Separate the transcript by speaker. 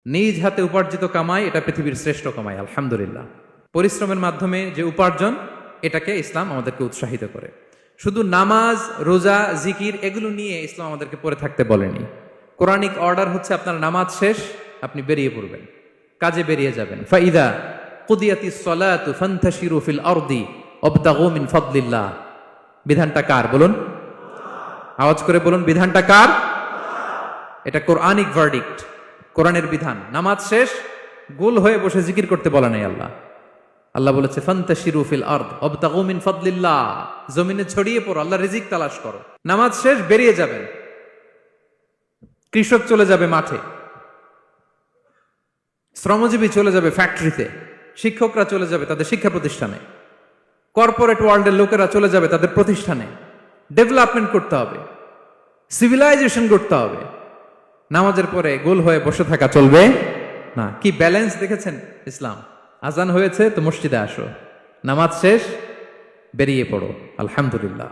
Speaker 1: নিজ হাতে উপার্জিত কামাই এটা পৃথিবীর শ্রেষ্ঠ কামাই, আলহামদুলিল্লাহ। পরিশ্রমের মাধ্যমে যে উপার্জন, এটাকে ইসলাম আমাদেরকে উৎসাহিত করে। শুধু নামাজ, রোজা, জিকির এগুলো নিয়ে ইসলাম আমাদেরকে পড়ে থাকতে বলেনি। কোরআনিক অর্ডার হচ্ছে আপনার নামাজ শেষ, আপনি বেরিয়ে পড়বেন, কাজে বেরিয়ে যাবেন। ফাইদা কুদিয়াতিস সালাতু ফান্তাশিরু ফিল আরদি ওয়াবতাগু মিন ফাদলিল্লাহ। বিধানটা কার বলুন? আওয়াজ করে বলুন, বিধানটা কার? এটা কোরআনিক ভার্ডিক্ট, কোরআনের বিধান। নামাজ শেষ, গোল হয়ে বসে জিকির করতে বলা নাই আল্লাহ। আল্লাহ বলেছে ফান্তাশিরু ফিল আরদ ওয়াবতাগু মিন ফাদলিল্লাহ, জমিনে ছড়িয়ে পড়ো, আল্লাহ রিজিক তালাশ করো। নামাজ শেষ, বেরিয়ে যাবেন। কৃষক চলে যাবে মাঠে, শ্রমজীবী চলে যাবে ফ্যাক্টরিতে, শিক্ষকরা চলে যাবে তাদের শিক্ষা প্রতিষ্ঠানে, কর্পোরেট ওয়ার্ল্ডের লোকেরা চলে যাবে তাদের প্রতিষ্ঠানে। ডেভেলপমেন্ট করতে হবে, সিভিলাইজেশন করতে হবে। নামাজের পরে গোল হয়ে বসে থাকা চলবে না। কি ব্যালেন্স দেখেছেন ইসলাম? আজান হয়েছে তো মসজিদে আসো, নামাজ শেষ বেরিয়ে পড়ো, আলহামদুলিল্লাহ।